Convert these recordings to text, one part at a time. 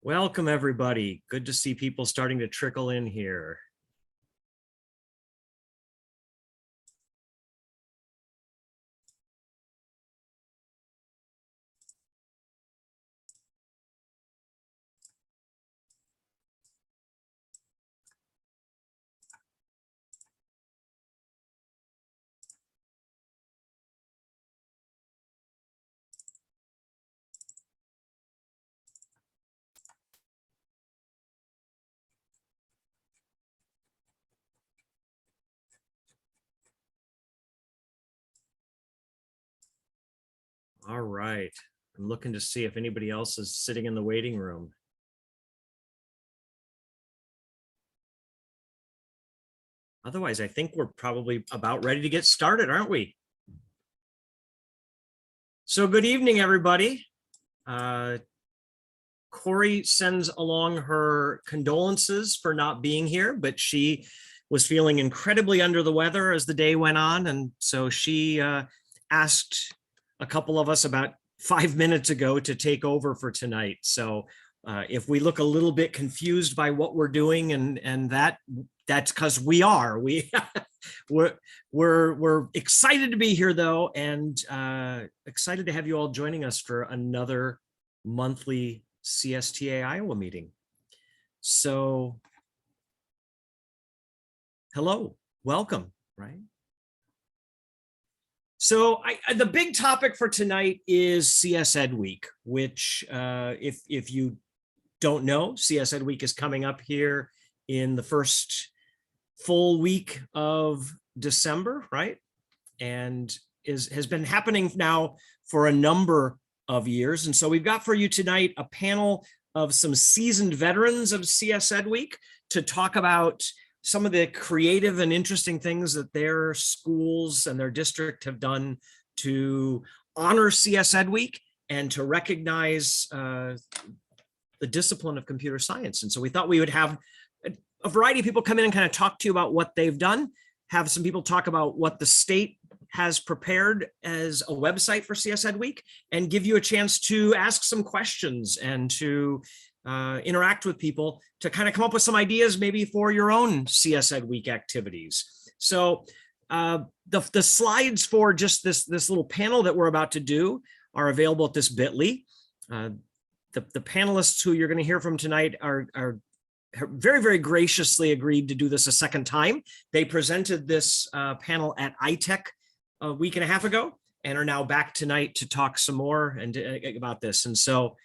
Welcome, everybody. Good to see people starting to trickle in here. All right. I'm looking to see if anybody else is sitting in the waiting room. Otherwise, I think we're probably about ready to get started, aren't we? So good evening, everybody. Corey sends along her condolences for not being here, but she was feeling incredibly under the weather as the day went on. And so she asked a couple of us about 5 minutes ago to take over for tonight. So if we look a little bit confused by what we're doing, and that's because we are. We're excited to be here though, and excited to have you all joining us for another monthly CSTA Iowa meeting. So hello, welcome, right? So the big topic for tonight is CS Ed Week, which if you don't know, CS Ed Week is coming up here in the first full week of December, right? And has been happening now for a number of years. And so we've got for you tonight a panel of some seasoned veterans of CS Ed Week to talk about some of the creative and interesting things that their schools and their district have done to honor CS Ed Week and to recognize the discipline of computer science. And so we thought we would have a variety of people come in and kind of talk to you about what they've done, have some people talk about what the state has prepared as a website for CS Ed Week, and give you a chance to ask some questions and to interact with people to kind of come up with some ideas maybe for your own CS Ed Week activities. So the slides for just this little panel that we're about to do are available at this bit.ly. The panelists who you're going to hear from tonight are very, very graciously agreed to do this a second time. They presented this panel at iTech a week and a half ago and are now back tonight to talk some more and about this. And so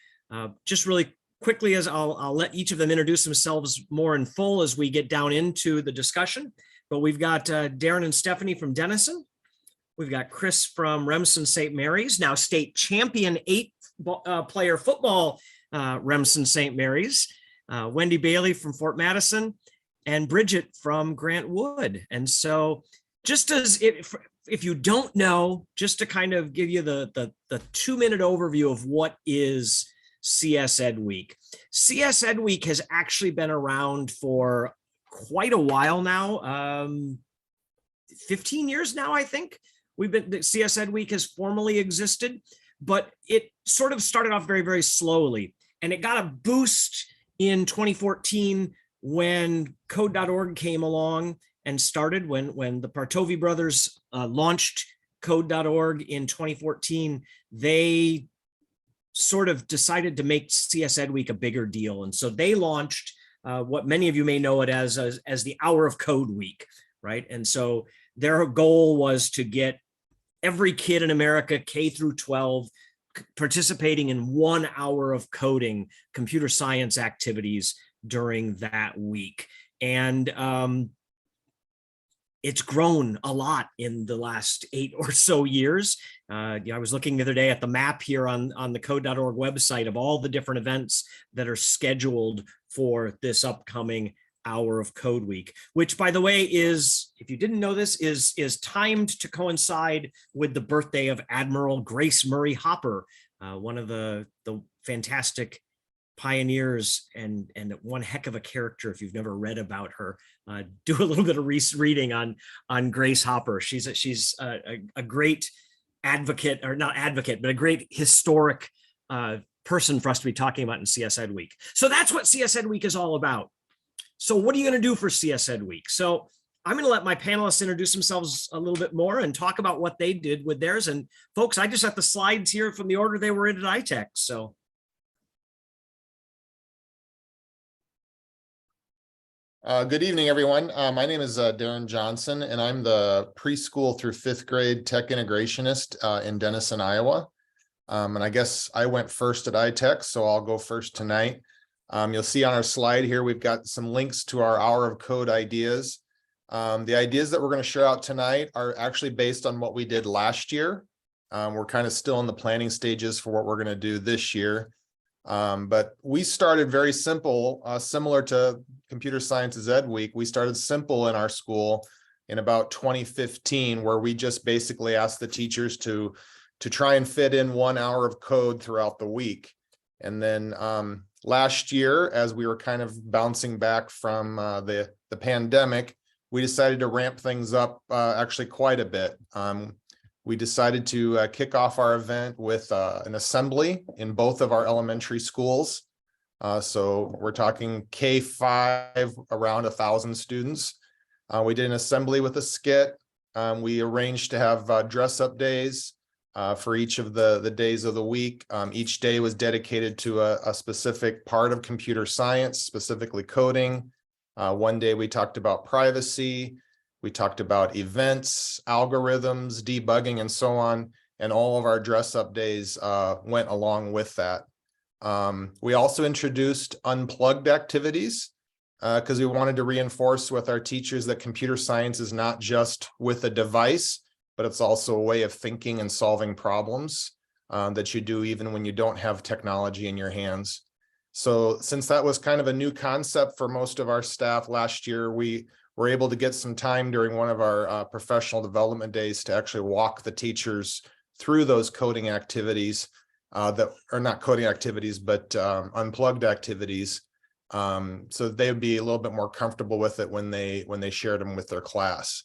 just really quickly, as I'll let each of them introduce themselves more in full as we get down into the discussion. But we've got Darren and Stephanie from Denison. We've got Chris from Remsen St. Mary's, now state champion 8-player football Remsen St. Mary's. Wendy Bailey from Fort Madison, and Bridget from Grant Wood. And so just as if you don't know, just to kind of give you the 2-minute overview of what is CS Ed Week. CS Ed Week has actually been around for quite a while now, 15 years now, I think. CS Ed Week has formally existed, but it sort of started off very, very slowly. And it got a boost in 2014 when code.org came along and started, when the Partovi brothers launched code.org in 2014, they sort of decided to make CS Ed Week a bigger deal. And so they launched what many of you may know it as the Hour of Code Week, right? And so their goal was to get every kid in America, K through 12, participating in 1 hour of coding, computer science activities during that week. And it's grown a lot in the last 8 or so years. I was looking the other day at the map here on the code.org website of all the different events that are scheduled for this upcoming Hour of Code Week, which, by the way, is, if you didn't know this, is timed to coincide with the birthday of Admiral Grace Murray Hopper, one of the fantastic pioneers and one heck of a character. If you've never read about her, do a little bit of reading on Grace Hopper. She's a great advocate, or not advocate, but a great historic person for us to be talking about in CS Ed Week. So that's what CS Ed Week is all about. So what are you going to do for CS Ed Week? So I'm going to let my panelists introduce themselves a little bit more and talk about what they did with theirs. And folks, I just have the slides here from the order they were in at iTech. So. Good evening, everyone. My name is Darren Johnson, and I'm the preschool through fifth grade tech integrationist in Denison, Iowa. And I guess I went first at iTech, so I'll go first tonight. You'll see on our slide here, we've got some links to our Hour of Code ideas. The ideas that we're going to share out tonight are actually based on what we did last year. We're kind of still in the planning stages for what we're going to do this year. But we started very simple, similar to Computer Sciences Ed Week. We started simple in our school in about 2015, where we just basically asked the teachers to try and fit in 1 hour of code throughout the week. And then last year, as we were kind of bouncing back from the pandemic, we decided to ramp things up actually quite a bit. We decided to kick off our event with an assembly in both of our elementary schools. So we're talking K-5, around 1,000 students. We did an assembly with a skit. We arranged to have dress-up days for each of the days of the week. Each day was dedicated to a specific part of computer science, specifically coding. One day we talked about privacy. We talked about events, algorithms, debugging, and so on. And all of our dress-up days went along with that. We also introduced unplugged activities because we wanted to reinforce with our teachers that computer science is not just with a device, but it's also a way of thinking and solving problems that you do even when you don't have technology in your hands. So since that was kind of a new concept for most of our staff last year, we were able to get some time during one of our professional development days to actually walk the teachers through those coding activities that are not coding activities, but unplugged activities. So they would be a little bit more comfortable with it when they shared them with their class.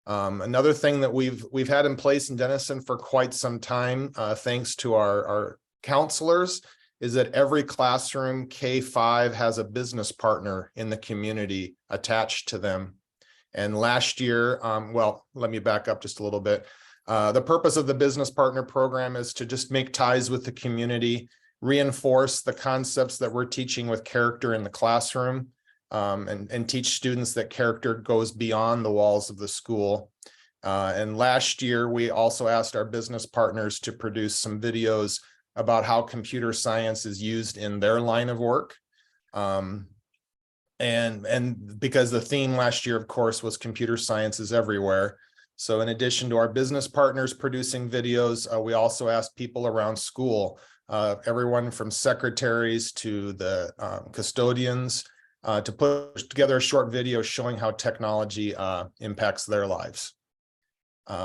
Another thing that we've had in place in Denison for quite some time, thanks to our counselors, is that every classroom K-5 has a business partner in the community attached to them. And last year, well, let me back up just a little bit. The purpose of the business partner program is to just make ties with the community, reinforce the concepts that we're teaching with character in the classroom, and teach students that character goes beyond the walls of the school. And last year, we also asked our business partners to produce some videos about how computer science is used in their line of work. And because the theme last year, of course, was computer science is everywhere. So in addition to our business partners producing videos, we also asked people around school, everyone from secretaries to the custodians, to put together a short video showing how technology impacts their lives.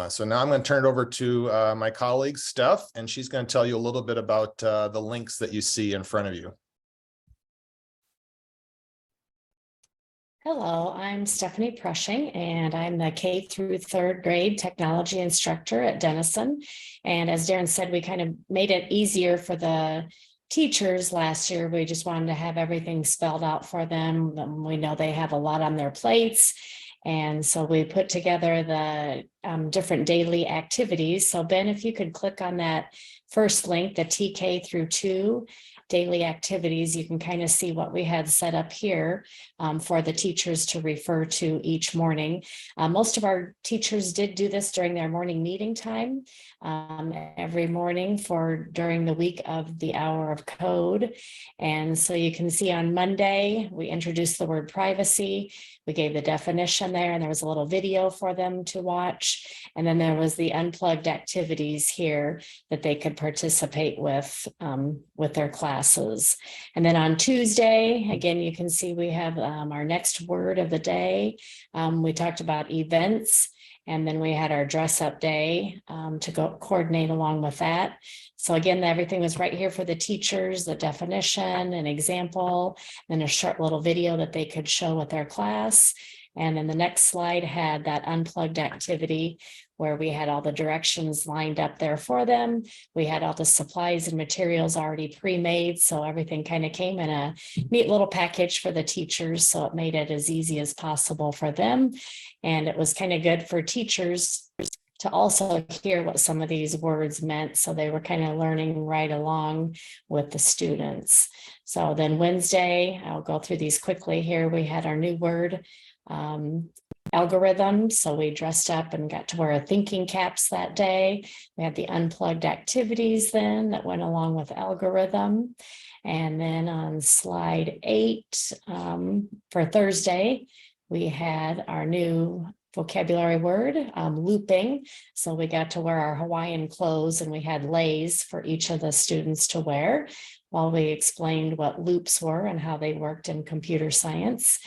So now I'm going to turn it over to my colleague, Steph, and she's going to tell you a little bit about the links that you see in front of you. Hello, I'm Stephanie Prushing, and I'm the K through third grade technology instructor at Denison. And as Darren said, we kind of made it easier for the teachers last year. We just wanted to have everything spelled out for them. We know they have a lot on their plates. And so we put together the different daily activities. So Ben, if you could click on that first link, the TK through 2 daily activities, you can kind of see what we had set up here for the teachers to refer to each morning. Most of our teachers did do this during their morning meeting time every morning during the week of the Hour of Code. And so you can see on Monday, we introduced the word privacy. We gave the definition there, and there was a little video for them to watch. And then there was the unplugged activities here that they could participate with their classes. And then on Tuesday, again, you can see we have our next word of the day. We talked about events, and then we had our dress up day to go coordinate along with that. So again, everything was right here for the teachers, the definition, an example, and a short little video that they could show with their class. And then the next slide had that unplugged activity where we had all the directions lined up there for them. We had all the supplies and materials already pre-made, so everything kind of came in a neat little package for the teachers, so it made it as easy as possible for them. And it was kind of good for teachers to also hear what some of these words meant, so they were kind of learning right along with the students. So then Wednesday, I'll go through these quickly here. We had our new word, algorithm. So we dressed up and got to wear thinking caps that day. We had the unplugged activities then that went along with algorithm. And then on slide 8 for Thursday, we had our new vocabulary word, looping. So we got to wear our Hawaiian clothes, and we had leis for each of the students to wear while we explained what loops were and how they worked in computer science.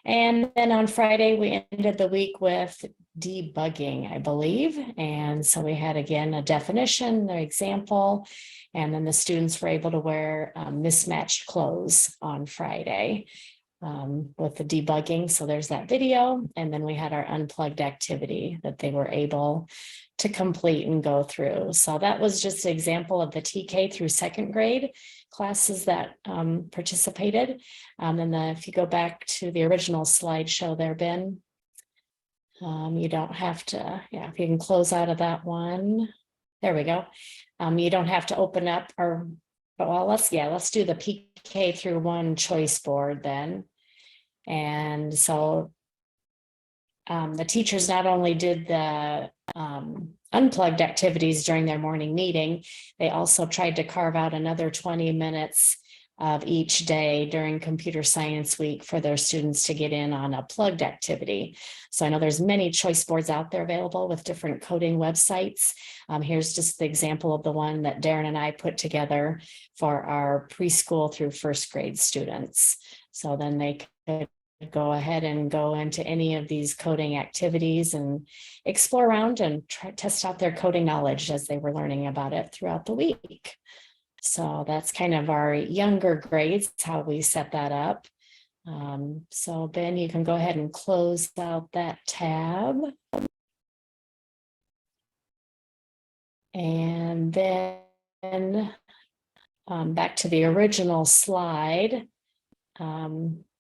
And then on Friday, we ended the week with debugging, I believe. And so we had, again, a definition, the example, and then the students were able to wear mismatched clothes on Friday with the debugging. So there's that video. And then we had our unplugged activity that they were able to complete and go through. So that was just an example of the TK through second grade classes that participated. And if you go back to the original slideshow there, Ben, you don't have to, if you can close out of that one. There we go. You don't have to open up well, let's do the PK through 1 choice board then. And so the teachers not only did the unplugged activities during their morning meeting, they also tried to carve out another 20 minutes of each day during computer science week for their students to get in on a plugged activity. So I know there's many choice boards out there available with different coding websites. Here's just the example of the one that Darren and I put together for our preschool through first grade students. So then they could go ahead and go into any of these coding activities and explore around and test out their coding knowledge as they were learning about it throughout the week. So that's kind of our younger grades, how we set that up. So Ben, you can go ahead and close out that tab. And then back to the original slide.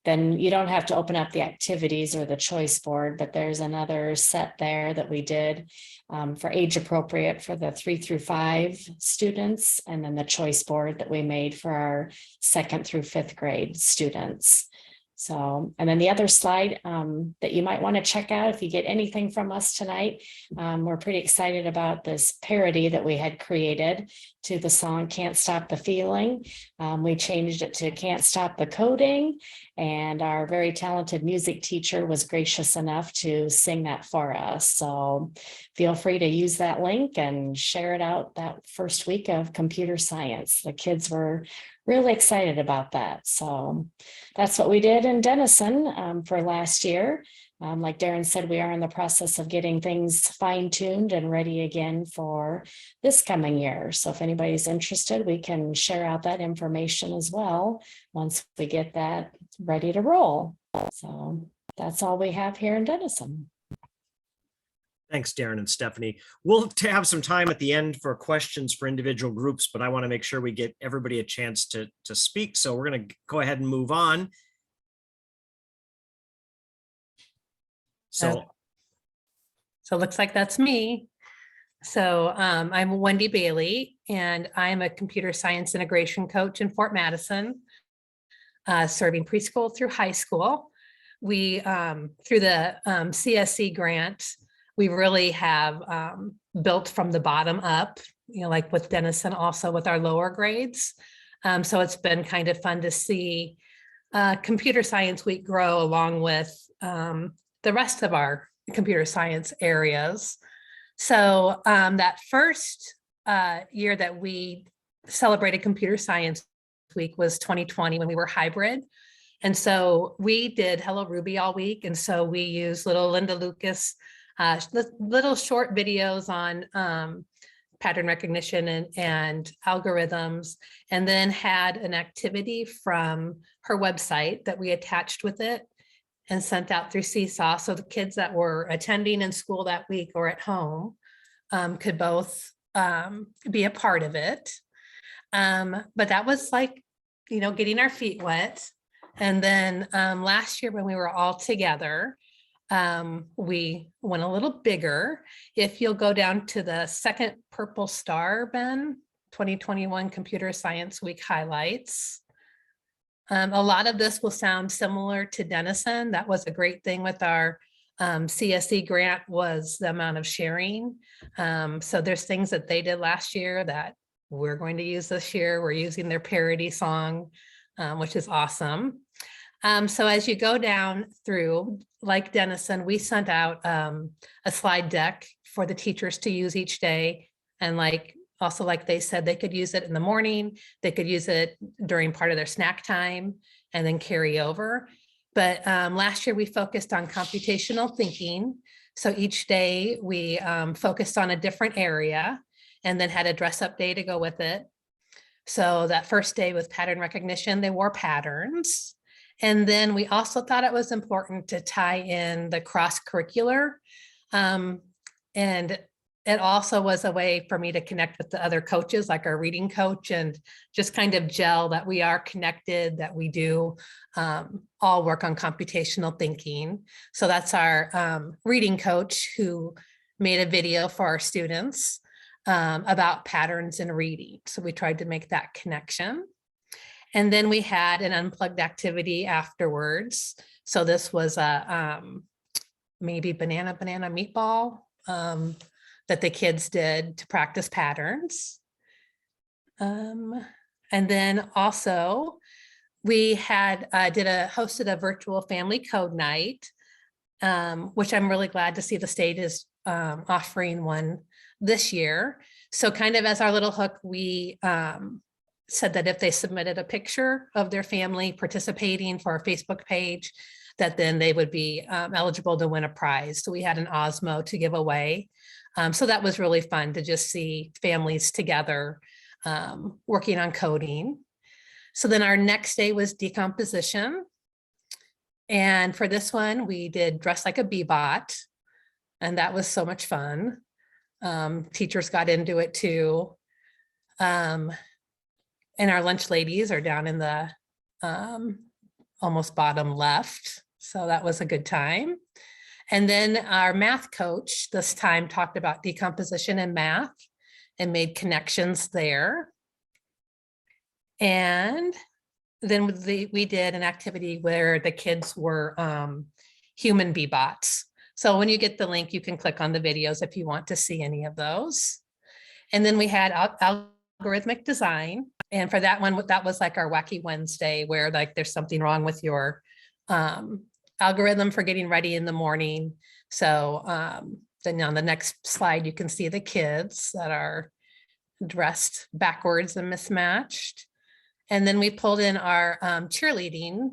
Then you don't have to open up the activities or the choice board, but there's another set there that we did for age appropriate for the 3 through 5 students, and then the choice board that we made for our 2nd through 5th grade students. So, and then the other slide that you might want to check out if you get anything from us tonight, we're pretty excited about this parody that we had created to the song Can't Stop the Feeling. We changed it to Can't Stop the Coding, and our very talented music teacher was gracious enough to sing that for us. So feel free to use that link and share it out that first week of computer science. The kids were really excited about that. So that's what we did in Denison for last year. Like Darren said, we are in the process of getting things fine-tuned and ready again for this coming year. So if anybody's interested, we can share out that information as well once we get that ready to roll. So that's all we have here in Denison. Thanks, Darren and Stephanie. We'll have some time at the end for questions for individual groups, but I want to make sure we get everybody a chance to speak. So we're going to go ahead and move on. So it looks like that's me. So I'm Wendy Bailey, and I'm a computer science integration coach in Fort Madison, serving preschool through high school. We, through the CSC grant, we really have built from the bottom up, like with Denison, also with our lower grades. So it's been kind of fun to see Computer Science Week grow along with the rest of our computer science areas. So that first year that we celebrated Computer Science Week was 2020, when we were hybrid. And so we did Hello Ruby all week. And so we used little Linda Lucas, little short videos on pattern recognition and algorithms, and then had an activity from her website that we attached with it and sent out through Seesaw. So the kids that were attending in school that week or at home could both be a part of it. But that was like, getting our feet wet. And then last year when we were all together, we went a little bigger. If you'll go down to the second purple star, Ben, 2021 Computer Science Week highlights. A lot of this will sound similar to Denison. That was a great thing with our CSE grant, was the amount of sharing. So there's things that they did last year that we're going to use this year. We're using their parody song, which is awesome. So as you go down through, like Denison, we sent out a slide deck for the teachers to use each day. And like they said, they could use it in the morning, they could use it during part of their snack time and then carry over. But last year we focused on computational thinking. So each day we focused on a different area and then had a dress up day to go with it. So that first day was pattern recognition, they wore patterns. And then we also thought it was important to tie in the cross-curricular. And it also was a way for me to connect with the other coaches, like our reading coach, and just kind of gel that we are connected, that we do all work on computational thinking. So that's our reading coach who made a video for our students about patterns in reading. So we tried to make that connection. And then we had an unplugged activity afterwards. So this was a maybe banana meatball that the kids did to practice patterns. And then also we had hosted a virtual family code night, which I'm really glad to see the state is offering one this year. So kind of as our little hook, we said that if they submitted a picture of their family participating for our Facebook page, that then they would be eligible to win a prize. So we had an Osmo to give away. So that was really fun to just see families together working on coding. So then our next day was decomposition. And for this one, we did dress like a bee-bot. And that was so much fun. Teachers got into it too. And our lunch ladies are down in the almost bottom left. So that was a good time. And then our math coach this time talked about decomposition in math and made connections there. And then we did an activity where the kids were human bee-bots. So when you get the link, you can click on the videos if you want to see any of those. And then we had algorithmic design. And for that one, that was like our Wacky Wednesday, where like there's something wrong with your algorithm for getting ready in the morning. So then on the next slide, you can see the kids that are dressed backwards and mismatched. And then we pulled in our cheerleading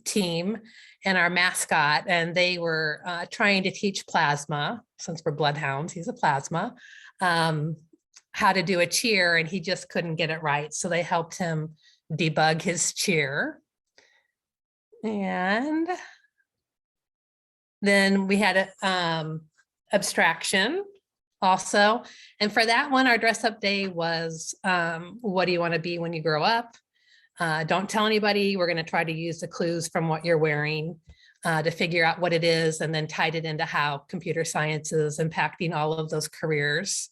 team and our mascot, and they were trying to teach Plasma, since we're bloodhounds, he's a Plasma, how to do a cheer, and he just couldn't get it right. So they helped him debug his cheer. And then we had abstraction also. And for that one, our dress up day was, what do you want to be when you grow up? Don't tell anybody. We're going to try to use the clues from what you're wearing to figure out what it is, and then tied it into how computer science is impacting all of those careers.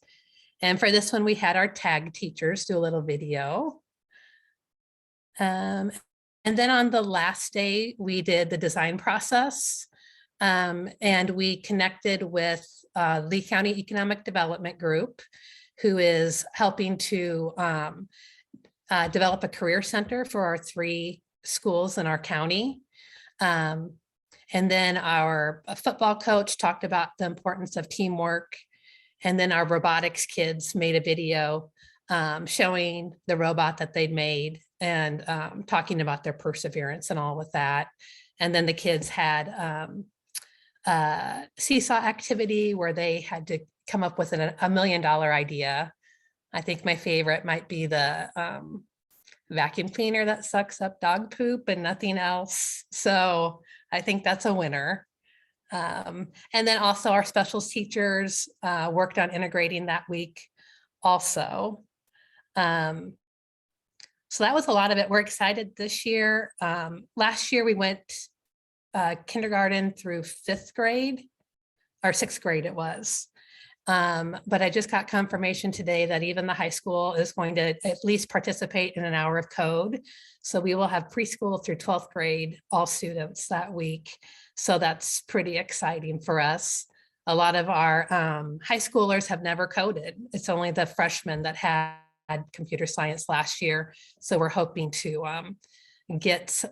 And for this one, we had our tag teachers do a little video. And then on the last day, we did the design process. And we connected with Lee County Economic Development Group, who is helping to develop a career center for our 3 schools in our county. And then our football coach talked about the importance of teamwork. And then our robotics kids made a video showing the robot that they'd made and talking about their perseverance and all with that. And then the kids had a seesaw activity where they had to come up with a $1 million idea. I think my favorite might be the vacuum cleaner that sucks up dog poop and nothing else. So I think that's a winner. And then also our specials teachers worked on integrating that week also. So that was a lot of it. We're excited this year. Last year we went kindergarten through 5th grade, or 6th grade it was. But I just got confirmation today that even the high school is going to at least participate in an hour of code. So we will have preschool through 12th grade, all students that week. So that's pretty exciting for us. A lot of our high schoolers have never coded. It's only the freshmen that had computer science last year. So we're hoping to get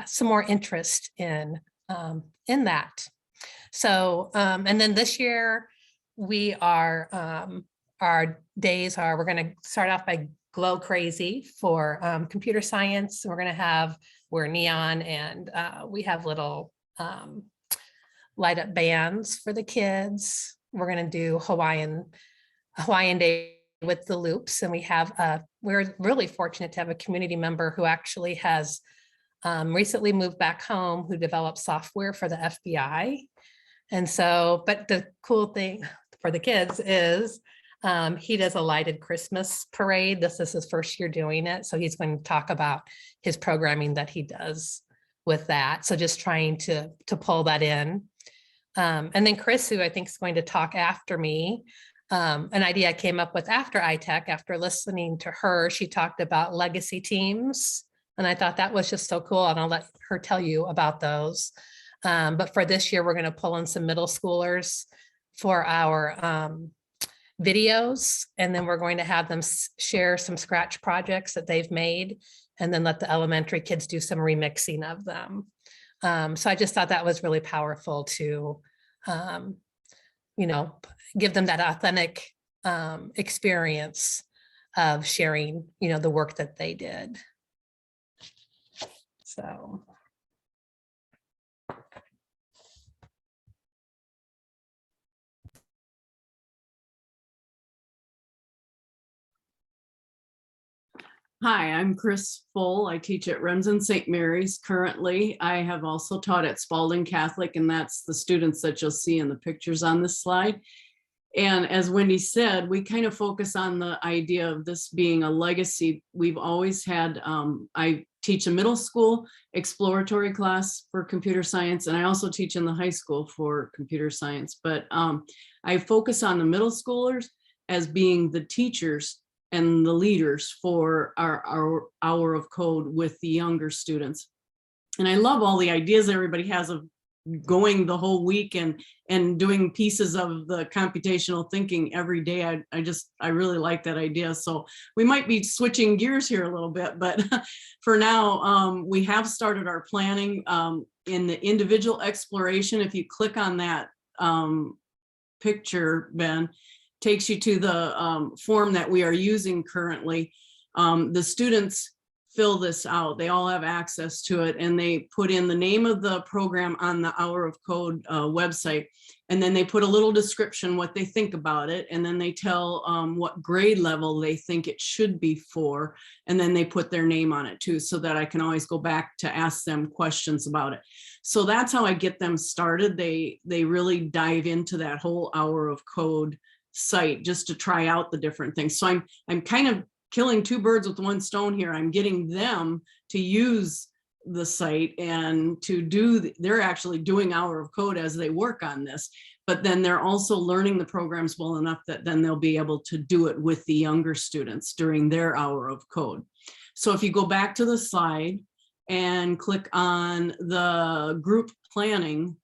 some more interest in that. So, and then this year we are, our days are, we're going to start off by Glow Crazy for computer science. We're going to have, we're neon, and we have little light up bands for the kids. We're going to do Hawaiian Day with the loops. And we have, we're really fortunate to have a community member who actually has recently moved back home, who developed software for the FBI. And so, but the cool thing for the kids is he does a lighted Christmas parade. This is his first year doing it. So he's going to talk about his programming that he does with that. So just trying to pull that in. And then Chris, who I think is going to talk after me, an idea I came up with after iTech, after listening to her, she talked about legacy teams. And I thought that was just so cool. And I'll let her tell you about those. But for this year, we're going to pull in some middle schoolers for our videos. And then we're going to have them share some Scratch projects that they've made, and then let the elementary kids do some remixing of them. So I just thought that was really powerful to, you know, give them that authentic experience of sharing, you know, the work that they did. So. Hi, I'm Chris Full. I teach at Remsen St. Mary's currently. I have also taught at Spalding Catholic, and that's the students that you'll see in the pictures on this slide. And as Wendy said, we kind of focus on the idea of this being a legacy. We've always had, I teach a middle school exploratory class for computer science, and I also teach in the high school for computer science. But I focus on the middle schoolers as being the teachers and the leaders for our hour of code with the younger students. And I love all the ideas everybody has of going the whole week and doing pieces of the computational thinking every day. I really like that idea. So we might be switching gears here a little bit, but for now, we have started our planning in the individual exploration. If you click on that picture, Ben, takes you to the form that we are using currently. The students fill this out. They all have access to it, and they put in the name of the program on the Hour of Code website. And then they put a little description, what they think about it. And then they tell what grade level they think it should be for. And then they put their name on it too, so that I can always go back to ask them questions about it. So that's how I get them started. They really dive into that whole Hour of Code site just to try out the different things. So I'm kind of killing two birds with one stone here. I'm getting them to use the site and to do, they're actually doing Hour of Code as they work on this, but then they're also learning the programs well enough that then they'll be able to do it with the younger students during their Hour of Code. So if you go back to the slide and click on the group planning,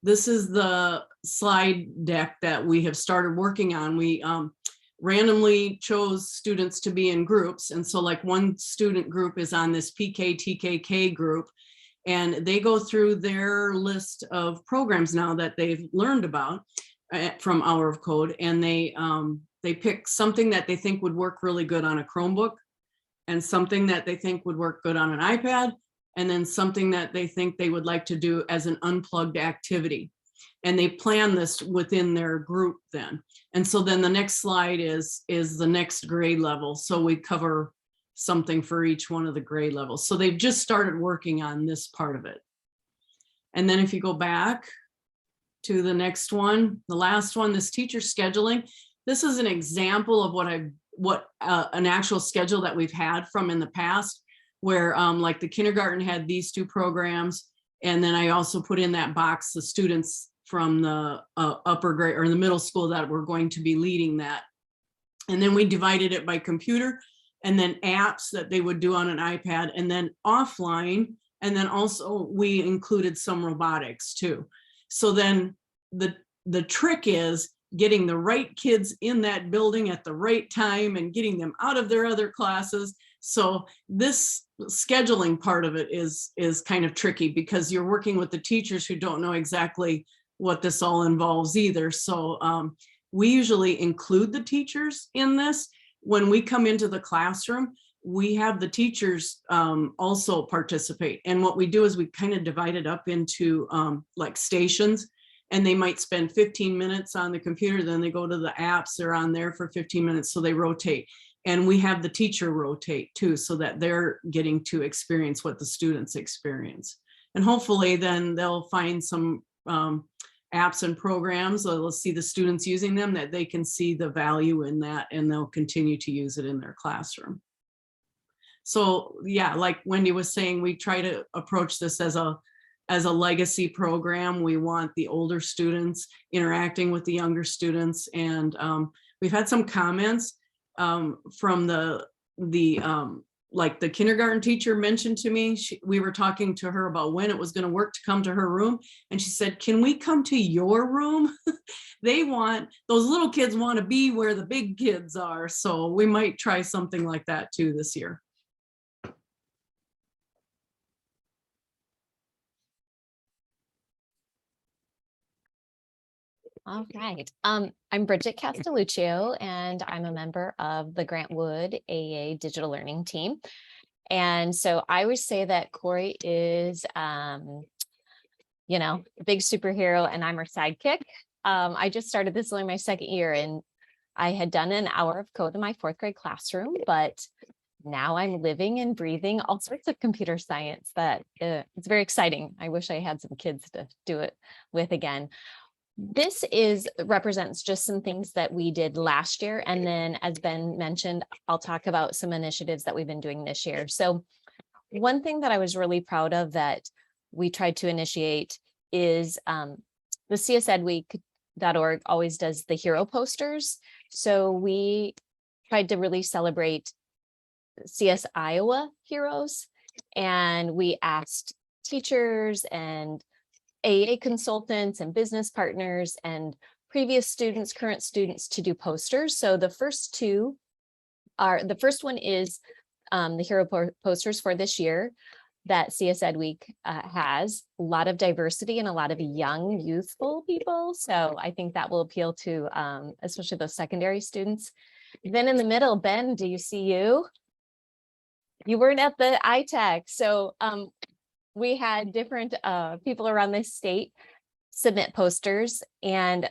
this is the slide deck that we have started working on. We randomly chose students to be in groups. And so like one student group is on this PK-TKK group, and they go through their list of programs now that they've learned about from Hour of Code. And they pick something that they think would work really good on a Chromebook, and something that they think would work good on an iPad, and then something that they think they would like to do as an unplugged activity. And they plan this within their group then. And so then the next slide is the next grade level. So we cover something for each one of the grade levels. So they've just started working on this part of it. And then if you go back to the next one, the last one, this teacher scheduling. This is an example of what an actual schedule that we've had from in the past, where like the kindergarten had these two programs. And then I also put in that box the students from the upper grade or the middle school that were going to be leading that. And then we divided it by computer and then apps that they would do on an iPad and then offline. And then also we included some robotics too. So then the trick is getting the right kids in that building at the right time and getting them out of their other classes. So this scheduling part of it is kind of tricky because you're working with the teachers who don't know exactly what this all involves either. So we usually include the teachers in this. When we come into the classroom, we have the teachers also participate. And what we do is we kind of divide it up into like stations, and they might spend 15 minutes on the computer, then they go to the apps, they're on there for 15 minutes, so they rotate. And we have the teacher rotate too, so that they're getting to experience what the students experience. And hopefully then they'll find some apps and programs, or they'll see the students using them, that they can see the value in that and they'll continue to use it in their classroom. So yeah, like Wendy was saying, we try to approach this as a legacy program. We want the older students interacting with the younger students. And we've had some comments from like the kindergarten teacher mentioned to me, we were talking to her about when it was going to work to come to her room. And she said, can we come to your room? Those little kids want to be where the big kids are. So we might try something like that too this year. All right. I'm Bridget Castelluccio, and I'm a member of the Grant Wood AA Digital Learning Team. And so I always say that Corey is, a big superhero, and I'm her sidekick. I just started this only my second year, and I had done an hour of code in my fourth grade classroom, but now I'm living and breathing all sorts of computer science. It's very exciting. I wish I had some kids to do it with again. This represents just some things that we did last year. And then, as Ben mentioned, I'll talk about some initiatives that we've been doing this year. So one thing that I was really proud of that we tried to initiate is the CSEdweek.org always does the hero posters. So we tried to really celebrate CS Iowa heroes. And we asked teachers and AA consultants and business partners and previous students, current students to do posters. So the first one is the hero posters for this year that CSEd Week has. A lot of diversity and a lot of young, youthful people. So I think that will appeal to especially those secondary students. Then in the middle, Ben, do you see you? You weren't at the iTech. So we had different people around the state submit posters, and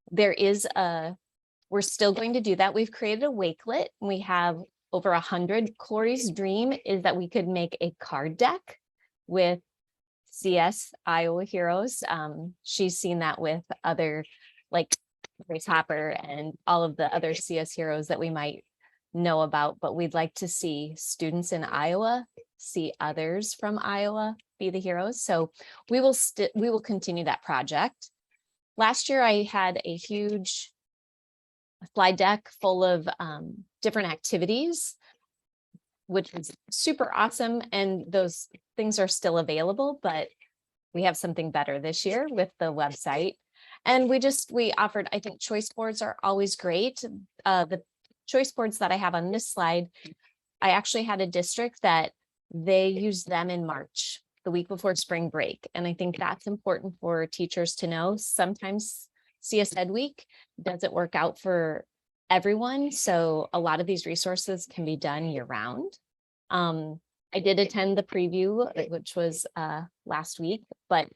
we're still going to do that. We've created a Wakelet. We have over 100. Corey's dream is that we could make a card deck with CS Iowa heroes. She's seen that with other, like Grace Hopper and all of the other CS heroes that we might know about, but we'd like to see students in Iowa see others from Iowa be the heroes. So we will continue that project. Last year I had a huge slide deck full of different activities, which was super awesome, and those things are still available, but we have something better this year with the website. And we offered, I think choice boards are always great. The choice boards that I have on this slide, I actually had a district that they used them in March, the week before spring break. And I think that's important for teachers to know. Sometimes CSEd Week doesn't work out for everyone. So a lot of these resources can be done year round. I did attend the preview, which was last week, but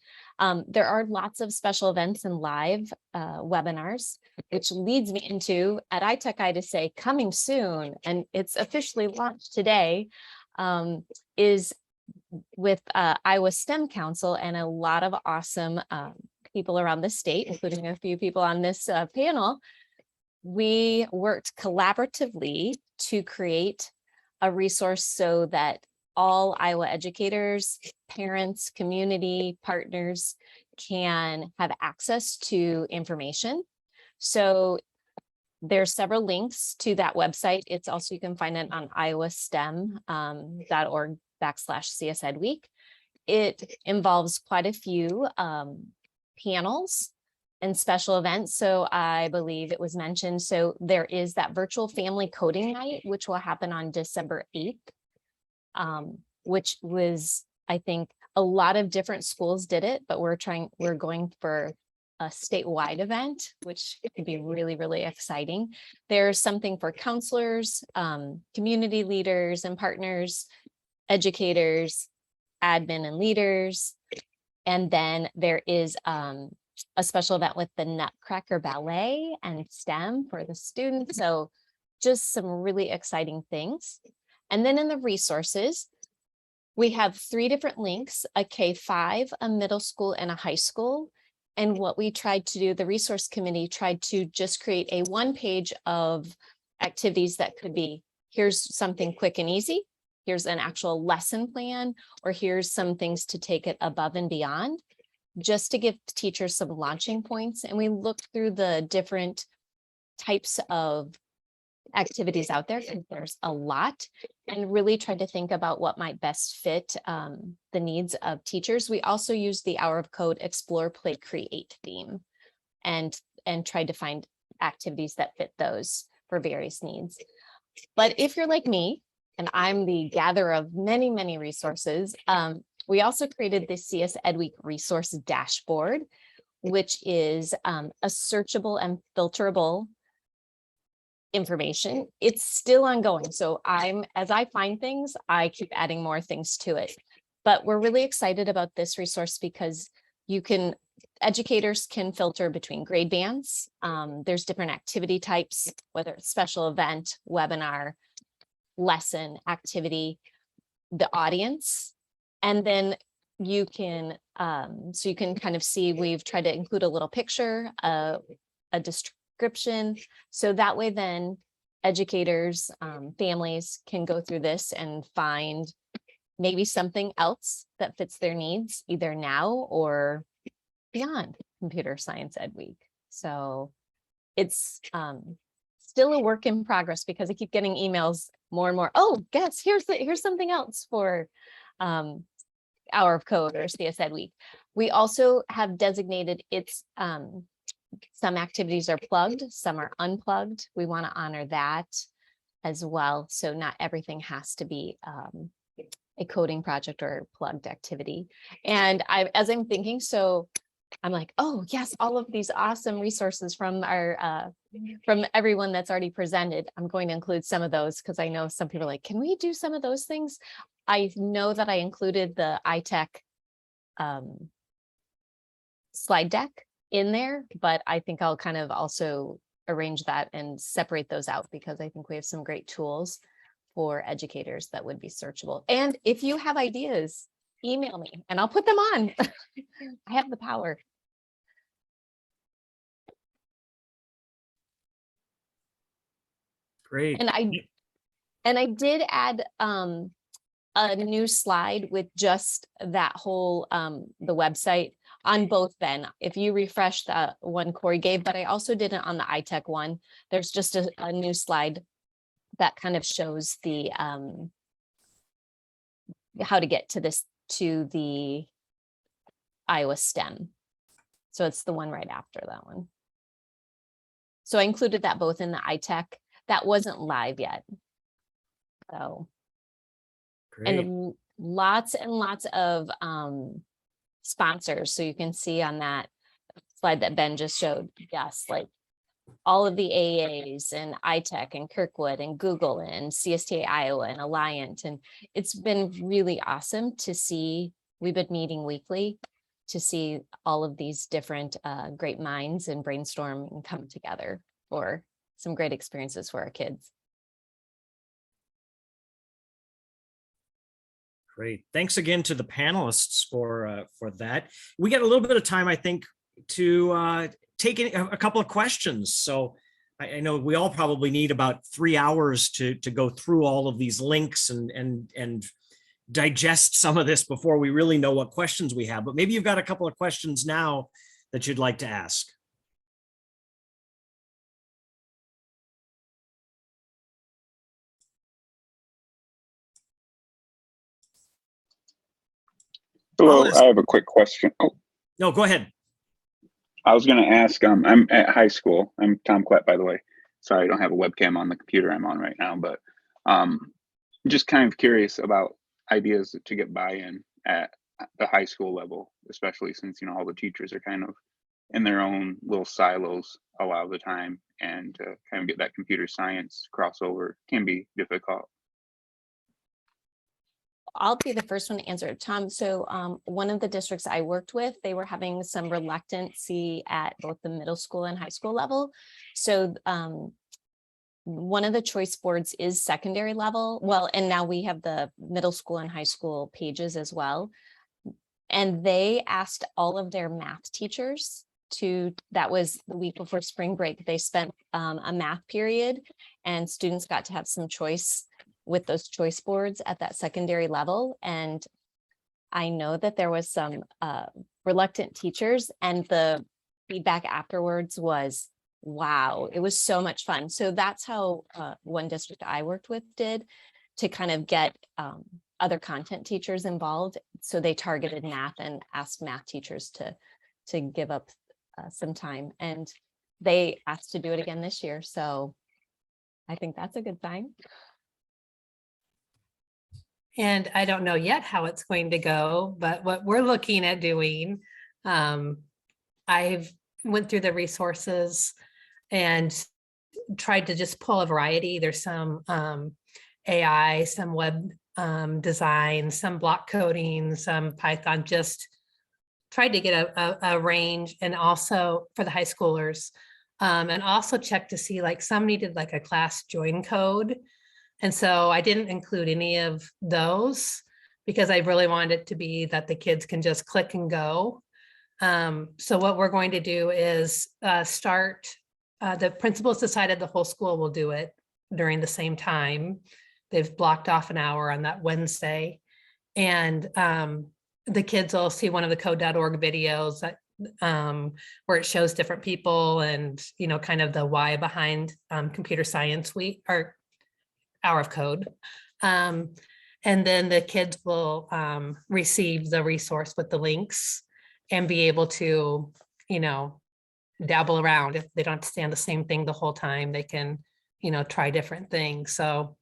there are lots of special events and live webinars, which leads me into at iTech I to say coming soon, and it's officially launched today, is with Iowa STEM Council and a lot of awesome people around the state, including a few people on this panel, we worked collaboratively to create a resource so that all Iowa educators, parents, community partners can have access to information. So there's several links to that website. It's also, you can find it on iowastem.org/CSEdweek. It involves quite a few panels and special events. So I believe it was mentioned. So there is that virtual family coding night, which will happen on December 8th, which was, I think, a lot of different schools did it, but we're going for a statewide event, which could be really, really exciting. There's something for counselors, community leaders and partners, educators, admin and leaders. And then there is a special event with the Nutcracker Ballet and STEM for the students. So just some really exciting things. And then in the resources, we have 3 different links, a K-5, a middle school, and a high school. And what we tried to do, the resource committee tried to just create a 1-page of activities that could be, here's something quick and easy, here's an actual lesson plan, or here's some things to take it above and beyond, just to give teachers some launching points. And we looked through the different types of activities out there, because there's a lot, and really tried to think about what might best fit the needs of teachers. We also used the Hour of Code Explore, Play, Create theme and tried to find activities that fit those for various needs. But if you're like me, and I'm the gatherer of many, many resources, we also created the CS EdWeek resource dashboard, which is a searchable and filterable information. It's still ongoing. So as I find things, I keep adding more things to it. But we're really excited about this resource because educators can filter between grade bands. There's different activity types, whether it's special event, webinar, lesson, activity, the audience. And then you can, so you can kind of see, we've tried to include a little picture, a description. So that way then educators, families can go through this and find maybe something else that fits their needs, either now or beyond Computer Science Ed Week. So it's still a work in progress because I keep getting emails more and more. Oh, guess here's something else for Hour of Code or CS Ed Week. We also have designated some activities are plugged, some are unplugged. We want to honor that as well. So not everything has to be a coding project or plugged activity. And as I'm thinking, so I'm like, oh yes, all of these awesome resources from from everyone that's already presented. I'm going to include some of those because I know some people are like, can we do some of those things? I know that I included the iTech slide deck in there, but I think I'll kind of also arrange that and separate those out because I think we have some great tools for educators that would be searchable. And if you have ideas, email me and I'll put them on. I have the power. Great. And I did add a new slide with just that whole the website on both. Then if you refresh the one Corey gave, but I also did it on the iTech one. There's just a new slide that kind of shows the how to get to the Iowa STEM. So it's the one right after that one. So I included that both in the iTech. That wasn't live yet. So, Great. and lots of sponsors. So you can see on that slide that Ben just showed, yes, like all of the AAs and iTech and Kirkwood and Google and CSTA Iowa and Alliant. And it's been really awesome to see. We've been meeting weekly to see all of these different great minds and brainstorm and come together for some great experiences for our kids. Great. Thanks again to the panelists for that. We got a little bit of time, I think, to take a couple of questions. So I know we all probably need about 3 hours to go through all of these links and digest some of this before we really know what questions we have. But maybe you've got a couple of questions now that you'd like to ask. Hello, I have a quick question. Oh, No, go ahead. I was going to ask, I'm at high school. I'm Tom Quett, by the way. Sorry, I don't have a webcam on the computer I'm on right now, but just kind of curious about ideas to get buy-in at the high school level, especially since, all the teachers are kind of in their own little silos a lot of the time, and to kind of get that computer science crossover can be difficult. I'll be the first one to answer it, Tom. So one of the districts I worked with, they were having some reluctancy at both the middle school and high school level. So one of the choice boards is secondary level. Well, and now we have the middle school and high school pages as well. And they asked all of their math teachers that was the week before spring break, they spent a math period, and students got to have some choice with those choice boards at that secondary level. And I know that there was some reluctant teachers, and the feedback afterwards was, wow, it was so much fun. So that's how one district I worked with did to kind of get other content teachers involved. So they targeted math and asked math teachers to give up some time, and they asked to do it again this year. So I think that's a good sign. And I don't know yet how it's going to go, but what we're looking at doing, I've went through the resources and tried to just pull a variety. There's some AI, some web design, some block coding, some Python, just tried to get a range, and also for the high schoolers, and also check to see, like, some needed like a class join code. And so I didn't include any of those because I really wanted it to be that the kids can just click and go. So what we're going to do is start, the principals decided the whole school will do it during the same time. They've blocked off an hour on that Wednesday. And the kids will see one of the code.org videos that where it shows different people and, kind of the why behind computer science week or hour of code. And then the kids will receive the resource with the links and be able to, dabble around. If they don't understand the same thing the whole time, they can, try different things. So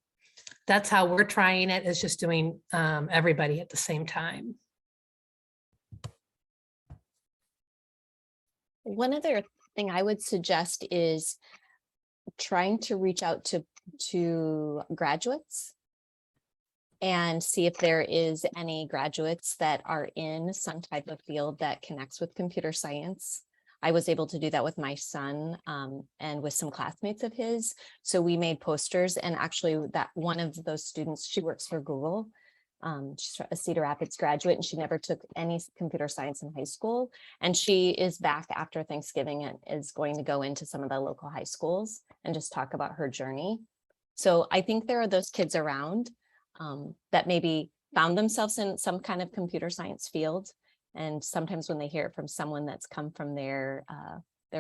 that's how we're trying it, is just doing everybody at the same time. One other thing I would suggest is trying to reach out to graduates and see if there is any graduates that are in some type of field that connects with computer science. I was able to do that with my son and with some classmates of his. So we made posters, and actually that one of those students, she works for Google. She's a Cedar Rapids graduate, and she never took any computer science in high school. And she is back after Thanksgiving and is going to go into some of the local high schools and just talk about her journey. So I think there are those kids around that maybe found themselves in some kind of computer science field. And sometimes when they hear it from someone that's come from their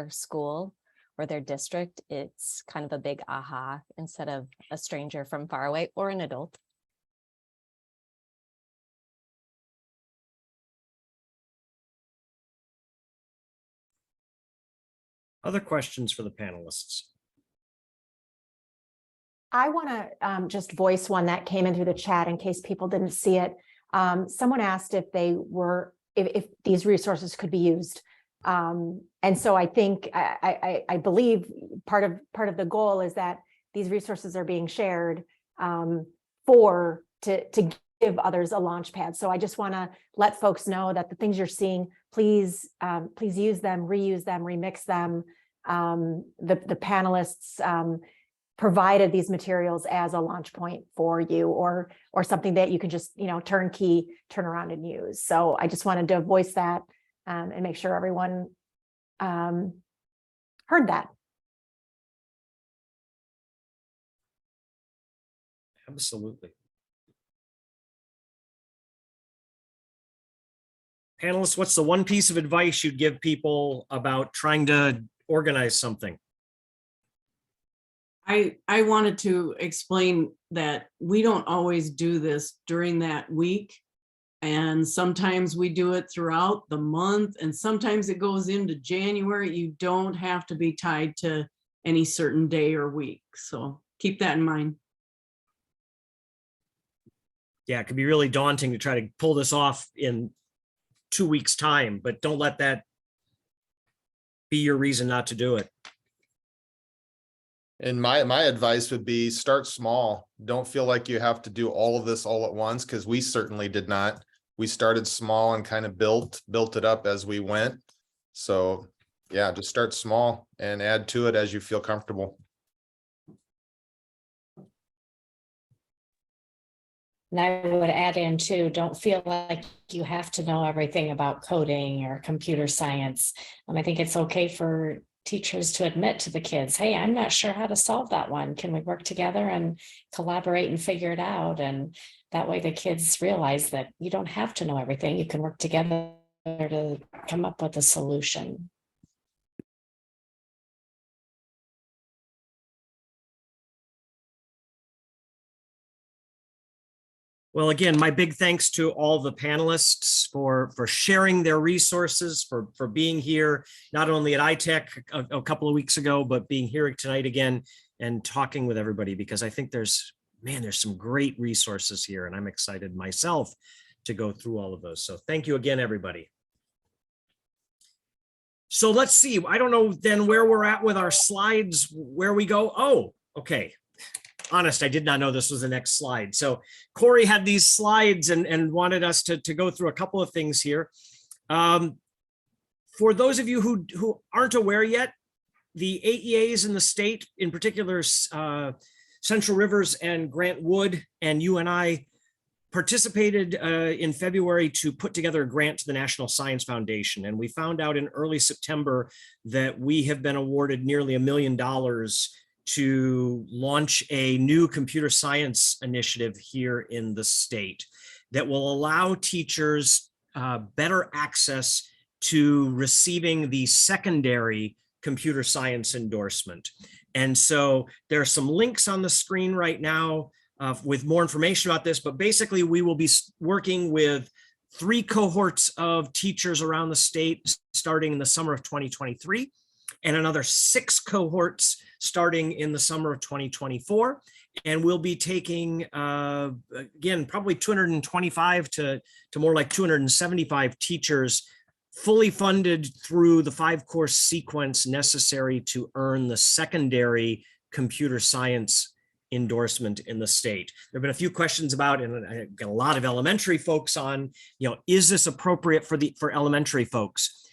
school or their district, it's kind of a big aha instead of a stranger from far away or an adult. Other questions for the panelists? I want to just voice one that came in through the chat in case people didn't see it. Someone asked if these resources could be used. And so I think, I believe part of the goal is that these resources are being shared to give others a launch pad. So I just want to let folks know that the things you're seeing, please use them, reuse them, remix them. The panelists provided these materials as a launch point for you, or something that you can just turn around and use. So I just wanted to voice that and make sure everyone heard that. Absolutely. Panelists, what's the one piece of advice you'd give people about trying to organize something? I wanted to explain that we don't always do this during that week. And sometimes we do it throughout the month, and sometimes it goes into January. You don't have to be tied to any certain day or week. So keep that in mind. Yeah, it can be really daunting to try to pull this off in 2 weeks' time, but don't let that be your reason not to do it. And my advice would be start small. Don't feel like you have to do all of this all at once, because we certainly did not. We started small and kind of built it up as we went. So yeah, just start small and add to it as you feel comfortable. And I would add in too, don't feel like you have to know everything about coding or computer science. I think it's okay for teachers to admit to the kids, hey, I'm not sure how to solve that one. Can we work together and collaborate and figure it out? And that way the kids realize that you don't have to know everything. You can work together to come up with a solution. Well, again, my big thanks to all the panelists for sharing their resources, for being here, not only at iTech a couple of weeks ago, but being here tonight again and talking with everybody, because I think there's some great resources here, and I'm excited myself to go through all of those. So thank you again, everybody. So let's see. I don't know then where we're at with our slides, where we go. Oh, okay. Honest, I did not know this was the next slide. So Corey had these slides and wanted us to go through a couple of things here. For those of you who aren't aware yet, the AEAs in the state, in particular, Central Rivers and Grant Wood and UNI participated in February to put together a grant to the National Science Foundation. And we found out in early September that we have been awarded nearly $1 million to launch a new computer science initiative here in the state that will allow teachers better access to receiving the secondary computer science endorsement. And so there are some links on the screen right now with more information about this, but basically we will be working with 3 cohorts of teachers around the state starting in the summer of 2023, and another 6 cohorts starting in the summer of 2024. And we'll be taking, again, probably 225 to more like 275 teachers fully funded through the 5-course sequence necessary to earn the secondary computer science endorsement in the state. There have been a few questions about, and I got a lot of elementary folks on, is this appropriate for elementary folks?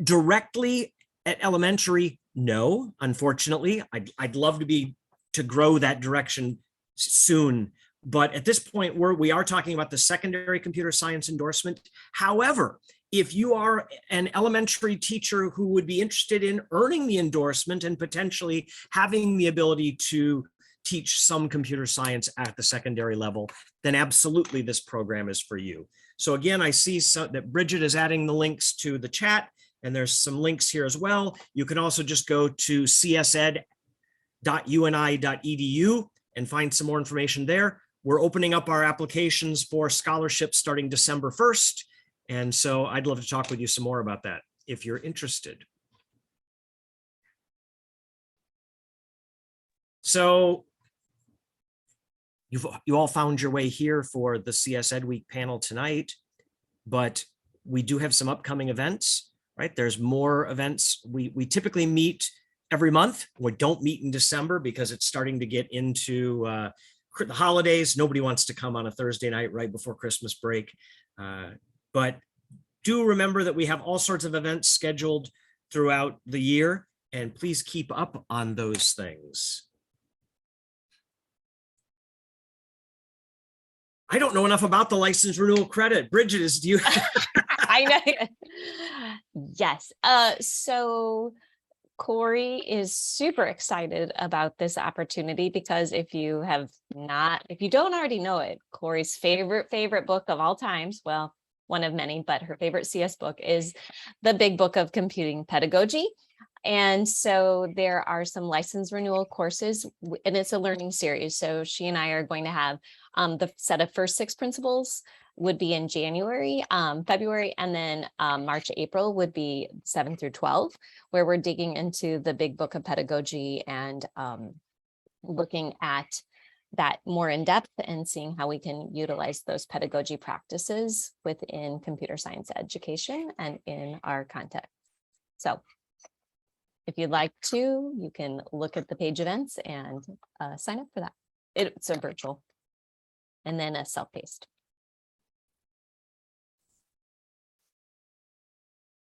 Directly at elementary, no, unfortunately. I'd love to grow that direction soon. But at this point, we are talking about the secondary computer science endorsement. However, if you are an elementary teacher who would be interested in earning the endorsement and potentially having the ability to teach some computer science at the secondary level, then absolutely this program is for you. So again, I see that Bridget is adding the links to the chat, and there's some links here as well. You can also just go to csed.uni.edu and find some more information there. We're opening up our applications for scholarships starting December 1st. And so I'd love to talk with you some more about that if you're interested. So you all found your way here for the CS Ed Week panel tonight, but we do have some upcoming events, right? There's more events. We typically meet every month. We don't meet in December because it's starting to get into the holidays. Nobody wants to come on a Thursday night right before Christmas break. But do remember that we have all sorts of events scheduled throughout the year, and please keep up on those things. I don't know enough about the license renewal credit. Bridget, do you? I know. Yes. So Corey is super excited about this opportunity because if you don't already know it, Corey's favorite book of all times, well, one of many, but her favorite CS book is The Big Book of Computing Pedagogy. And so there are some license renewal courses, and it's a learning series. So she and I are going to have the set of first 6 principles would be in January, February, and then March, April would be 7 through 12, where we're digging into the Big Book of Pedagogy and looking at that more in depth and seeing how we can utilize those pedagogy practices within computer science education and in our context. So if you'd like to, you can look at the page events and sign up for that. It's a virtual and then a self-paced.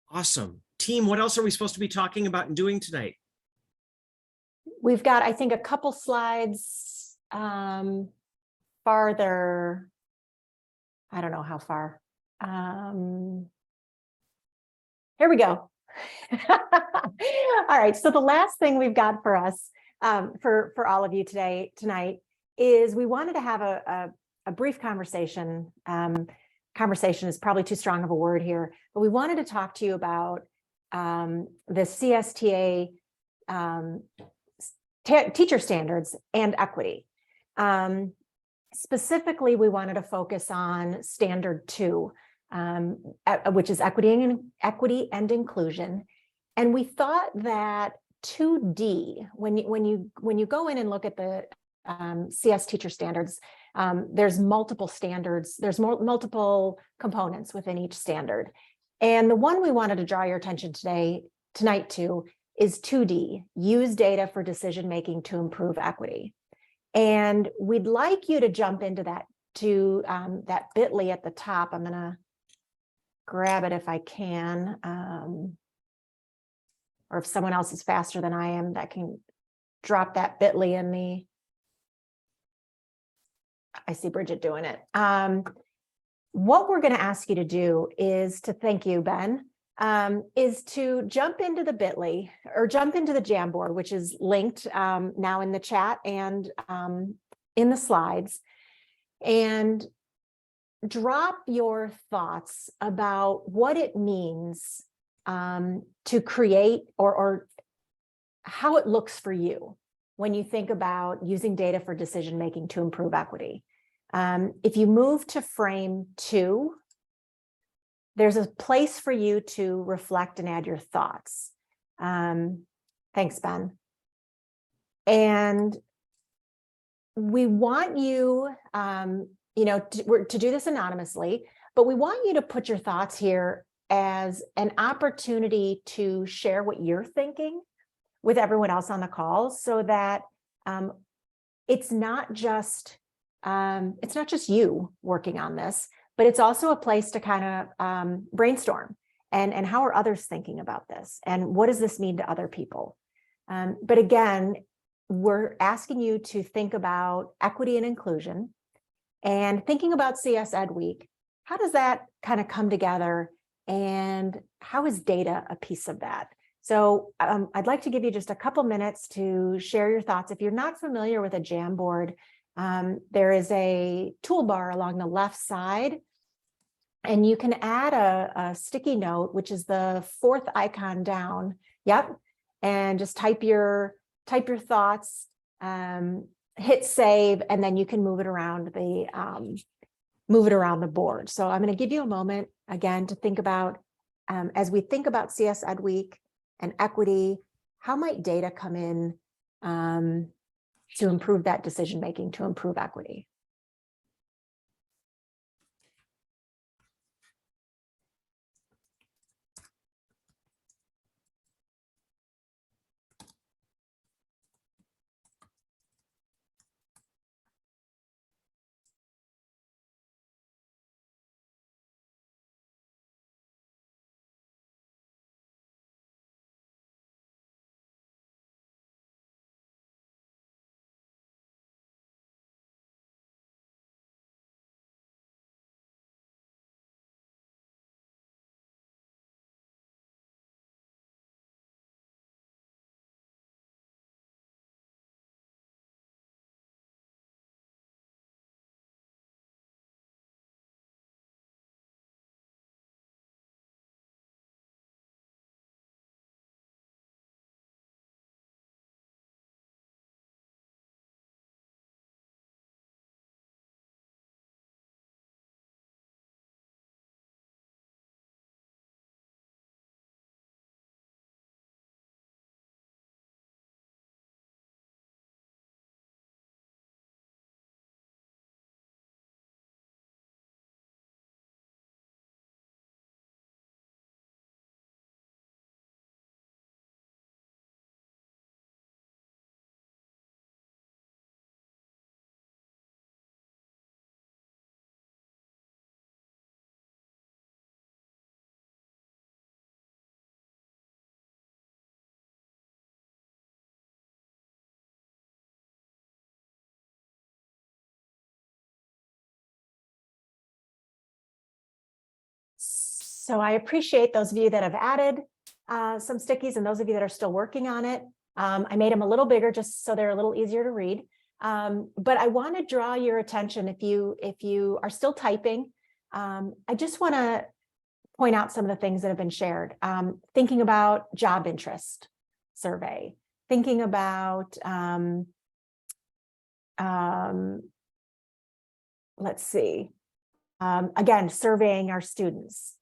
Awesome. Team, what else are we supposed to be talking about and doing tonight? We've got, I think, a couple slides farther. I don't know how far. Here we go. All right. So the last thing we've got for us, for all of you tonight, is we wanted to have a brief conversation. Conversation is probably too strong of a word here, but we wanted to talk to you about the CSTA teacher standards and equity. Specifically, we wanted to focus on standard 2, which is equity and inclusion. And we thought that 2D, when you go in and look at the CS teacher standards, there's multiple standards, there's multiple components within each standard. And the one we wanted to draw your attention tonight to is 2D, use data for decision-making to improve equity. And we'd like you to jump into that that bit.ly at the top. I'm gonna grab it if I can, or if someone else is faster than I am, that can drop that bit.ly in the, I see Bridget doing it. What we're gonna ask you to do is to, thank you, Ben, is to jump into the bit.ly or jump into the Jamboard, which is linked now in the chat and in the slides, and drop your thoughts about what it means to create or how it looks for you when you think about using data for decision making to improve equity. If you move to frame 2, there's a place for you to reflect and add your thoughts. Thanks, Ben. And we want you, to do this anonymously, but we want you to put your thoughts here as an opportunity to share what you're thinking with everyone else on the call, so that it's not just you working on this, but it's also a place to kind of brainstorm and how are others thinking about this, and what does this mean to other people. But again, we're asking you to think about equity and inclusion, and thinking about CS Ed Week. How does that kind of come together, and how is data a piece of that? So I'd like to give you just a couple minutes to share your thoughts. If you're not familiar with a Jamboard, there is a toolbar along the left side, and you can add a sticky note, which is the 4th icon down. Yep. And just type your thoughts, hit save, and then you can move it around the board. So I'm going to give you a moment again to think about, as we think about CS Ed Week and equity, how might data come in to improve that decision making, to improve equity? So I appreciate those of you that have added some stickies and those of you that are still working on it. I made them a little bigger just so they're a little easier to read. But I want to draw your attention if you are still typing. I just want to point out some of the things that have been shared. Thinking about job interest survey, thinking about let's see, again, surveying our students,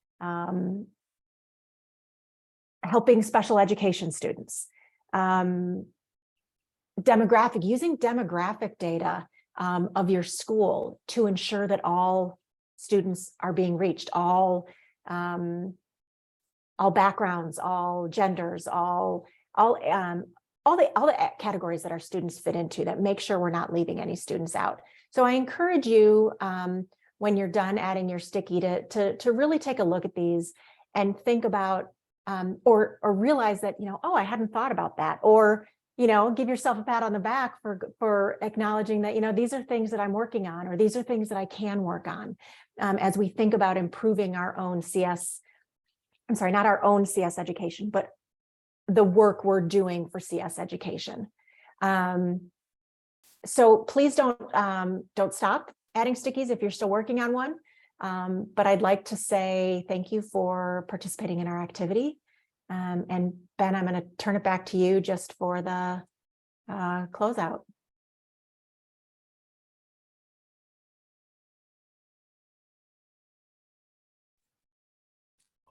helping special education students, using demographic data of your school to ensure that all students are being reached, all backgrounds, all genders, all the categories that our students fit into, that make sure we're not leaving any students out. So I encourage you, when you're done adding your sticky, to really take a look at these and think about, or realize that, oh, I hadn't thought about that, or, give yourself a pat on the back for acknowledging that, these are things that I'm working on, or these are things that I can work on, as we think about improving our own not our own CS education, but the work we're doing for CS education. So please don't stop adding stickies if you're still working on one. But I'd like to say thank you for participating in our activity. And Ben, I'm going to turn it back to you just for the closeout.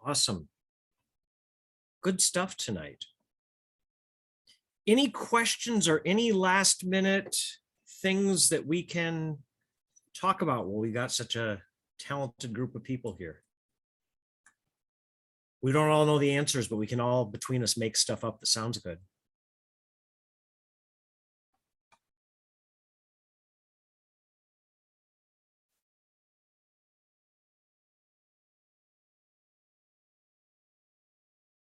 Awesome. Good stuff tonight. Any questions or any last minute things that we can talk about? Well, we got such a talented group of people here. We don't all know the answers, but we can all between us make stuff up that sounds good.